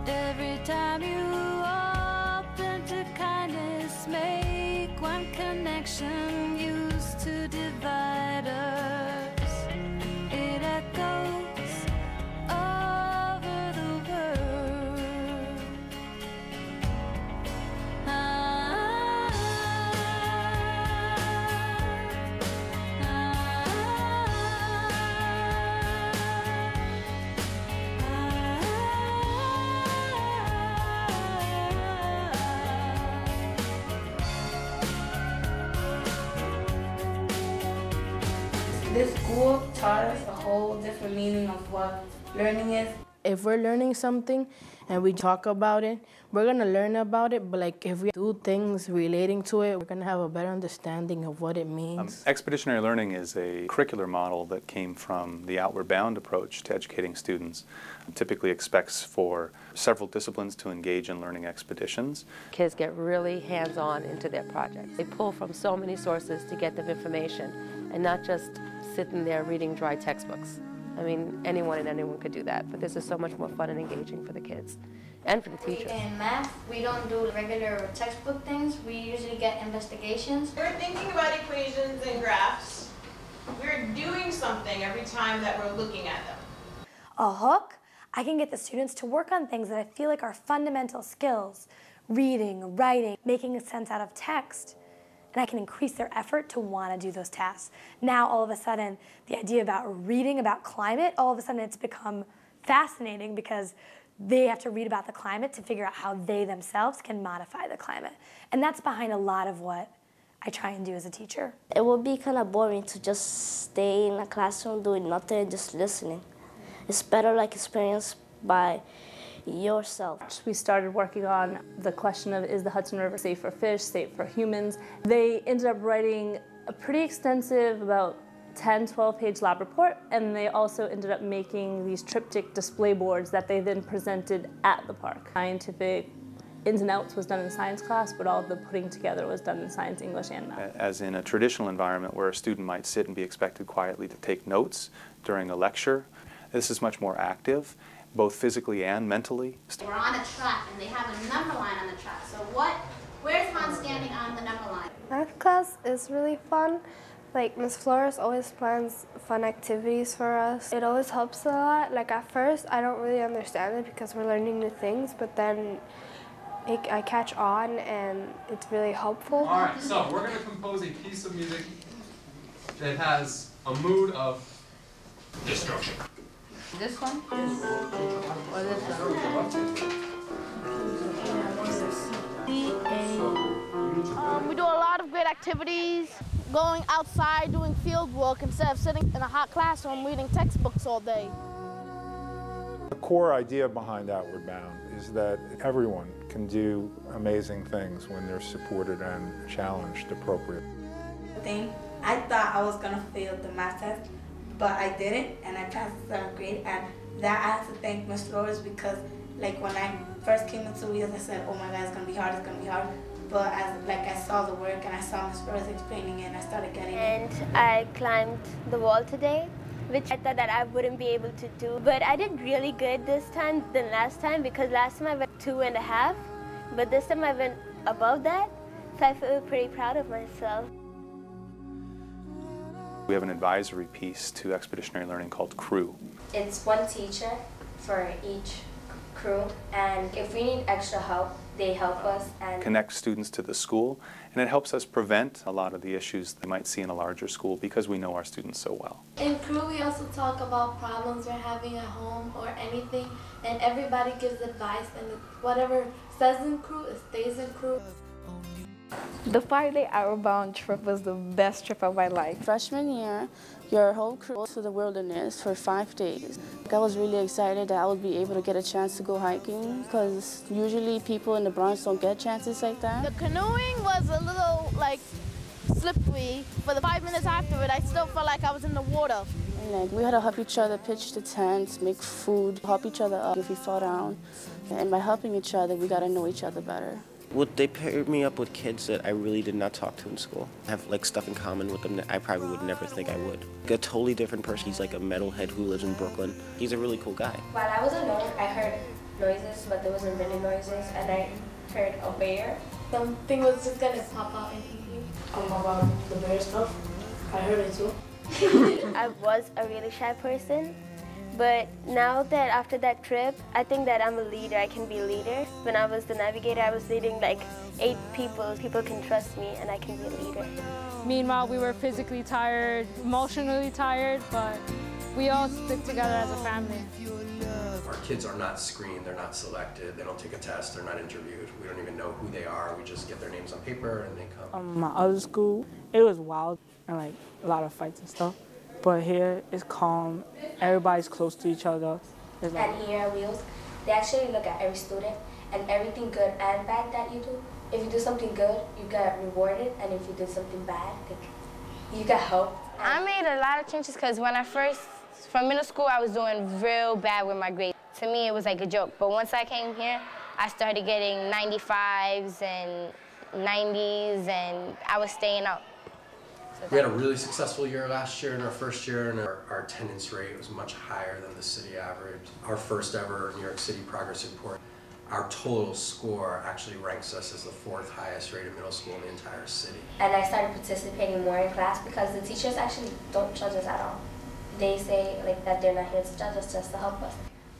Every time you open to kindness, make one connection used to divide us. It echoes over the world. This school taught us a whole different meaning of what learning is. If we're learning something and we talk about it, we're gonna learn about it, but like if we do things relating to it, we're gonna have a better understanding of what it means. Expeditionary learning is a curricular model that came from the Outward Bound approach to educating students. It typically expects for several disciplines to engage in learning expeditions. Kids get really hands-on into their projects. They pull from so many sources to get them information and not just sitting there reading dry textbooks. I mean, anyone could do that, but this is so much more fun and engaging for the kids and for the teachers. In math, we don't do regular textbook things. We usually get investigations. We're thinking about equations and graphs. We're doing something every time that we're looking at them. A hook, I can get the students to work on things that I feel like are fundamental skills. Reading, writing, making sense out of text. And I can increase their effort to want to do those tasks. Now, all of a sudden, the idea about reading about climate, all of a sudden it's become fascinating because they have to read about the climate to figure out how they themselves can modify the climate. And that's behind a lot of what I try and do as a teacher. It would be kind of boring to just stay in a classroom doing nothing and just listening. It's better like experience by yourself. We started working on the question of, is the Hudson River safe for fish, safe for humans? They ended up writing a pretty extensive, about 10, 12-page lab report, and they also ended up making these triptych display boards that they then presented at the park. Scientific ins and outs was done in science class, but all of the putting together was done in science, English, and math. As in a traditional environment where a student might sit and be expected quietly to take notes during a lecture, this is much more active, both physically and mentally. We're on a track and they have a number line on the track. So where's Han standing on the number line? Math class is really fun. Like Ms. Flores always plans fun activities for us. It always helps a lot. Like at first I don't really understand it because we're learning new things, but then I catch on and it's really helpful. All right, so we're going to compose a piece of music that has a mood of destruction. This one? Or this one? We do a lot of great activities, going outside, doing field work instead of sitting in a hot classroom reading textbooks all day. The core idea behind Outward Bound is that everyone can do amazing things when they're supported and challenged appropriately. I thought I was going to fail the math test, but I didn't, and I passed the 7th grade, and that I have to thank Ms. Flores because, like, when I first came into wheels, I said, oh my God, it's going to be hard, it's going to be hard. But as, like, I saw the work and I saw Ms. Flores explaining it, and I started getting it. And I climbed the wall today, which I thought that I wouldn't be able to do. But I did really good this time than last time because last time I went 2.5, but this time I went above that, so I feel pretty proud of myself. We have an advisory piece to Expeditionary Learning called Crew. It's one teacher for each crew, and if we need extra help, they help us. And connect students to the school, and it helps us prevent a lot of the issues they might see in a larger school because we know our students so well. In crew, we also talk about problems we're having at home or anything, and everybody gives advice, and whatever says in crew, it stays in crew. The 5-day Outward Bound trip was the best trip of my life. Freshman year, your whole crew to the wilderness for 5 days. I was really excited that I would be able to get a chance to go hiking because usually people in the Bronx don't get chances like that. The canoeing was a little like slippery. For the 5 minutes after it, I still felt like I was in the water. And, we had to help each other pitch the tents, make food, help each other up if we fall down. And by helping each other, we got to know each other better. Well, they paired me up with kids that I really did not talk to in school. I have like stuff in common with them that I probably would never think I would. A totally different person. He's like a metalhead who lives in Brooklyn. He's a really cool guy. While I was alone, I heard noises, but there wasn't really noises, and I heard a bear. Something was just gonna pop out and eat you. About the bear stuff, I heard it too. I was a really shy person, but now that after that trip, I think that I'm a leader, I can be a leader. When I was the navigator, I was leading like 8 people. People can trust me and I can be a leader. Meanwhile, we were physically tired, emotionally tired, but we all stick together as a family. Our kids are not screened, they're not selected, they don't take a test, they're not interviewed. We don't even know who they are, we just get their names on paper and they come. My other school, it was wild and like a lot of fights and stuff. But here it's calm, everybody's close to each other. And here at Wheels, they actually look at every student and everything good and bad that you do. If you do something good, you get rewarded, and if you do something bad, you get help. I made a lot of changes because when I first, from middle school, I was doing real bad with my grades. To me, it was like a joke. But once I came here, I started getting 95s and 90s, and I was staying up. So We had a really successful year last year in our first year, and our attendance rate was much higher than the city average. Our first ever New York City progress report, our total score actually ranks us as the 4th highest rated middle school in the entire city. And I started participating more in class because the teachers actually don't judge us at all. They say like that they're not here to judge us, just to help us.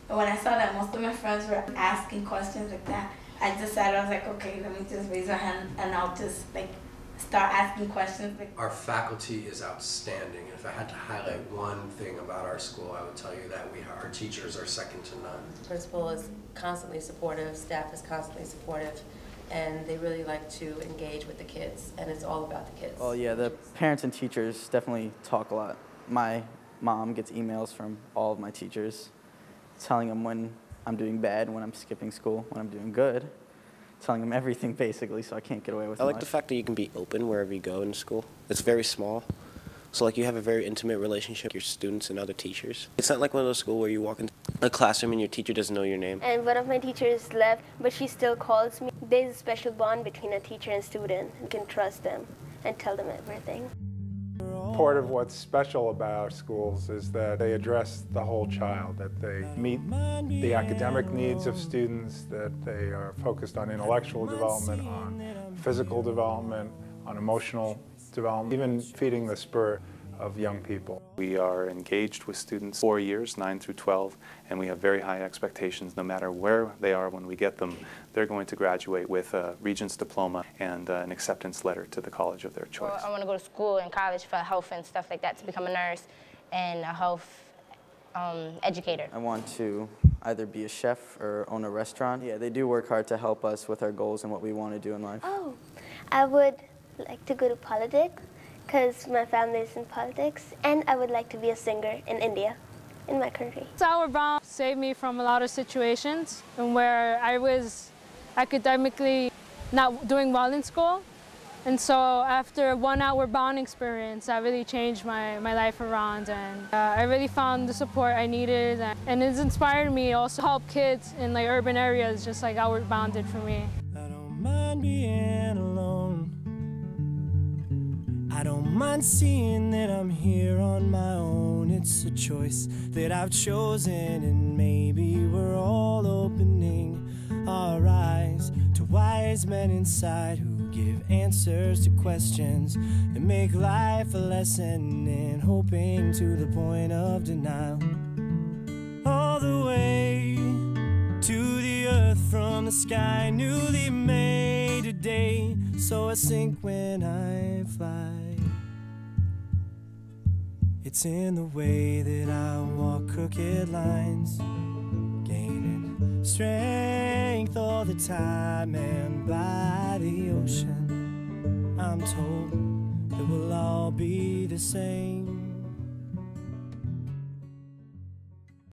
But when I saw that most of my friends were asking questions like that, I decided, I was like, okay, let me just raise my hand and I'll just like start asking questions. Our faculty is outstanding, and if I had to highlight one thing about our school, I would tell you that our teachers are second to none. The principal is constantly supportive, staff is constantly supportive, and they really like to engage with the kids, and it's all about the kids. Well, yeah, the parents and teachers definitely talk a lot. My mom gets emails from all of my teachers telling them when I'm doing bad, when I'm skipping school, when I'm doing good, telling them everything basically, so I can't get away with it. I like the fact that you can be open wherever you go in school. It's very small. So like you have a very intimate relationship with your students and other teachers. It's not like one of those schools where you walk into a classroom and your teacher doesn't know your name. And one of my teachers left, but she still calls me. There's a special bond between a teacher and student. You can trust them and tell them everything. Part of what's special about schools is that they address the whole child, that they meet the academic needs of students, that they are focused on intellectual development, on physical development, on emotional development, even feeding the spirit of young people. We are engaged with students 4 years, 9 through 12, and we have very high expectations. No matter where they are when we get them, they're going to graduate with a Regents diploma and an acceptance letter to the college of their choice. Well, I want to go to school and college for health and stuff like that, to become a nurse and a health educator. I want to either be a chef or own a restaurant. Yeah, they do work hard to help us with our goals and what we want to do in life. Oh, I would like to go to politics, because my family is in politics, and I would like to be a singer in India, in my country. Outward Bound saved me from a lot of situations where I was academically not doing well in school. And so after one Outward Bound experience, I really changed my life around, and I really found the support I needed, and it's inspired me to also help kids in like urban areas, just like Outward Bound did for me. I don't mind being alone. I don't mind seeing that I'm here on my own. It's a choice that I've chosen, and maybe we're all opening our eyes to wise men inside who give answers to questions and make life a lesson in hoping to the point of denial. All the way to the earth from the sky, newly made today, so I sink when I fly. It's in the way that I walk crooked lines, gaining strength all the time, and by the ocean I'm told that we'll all be the same.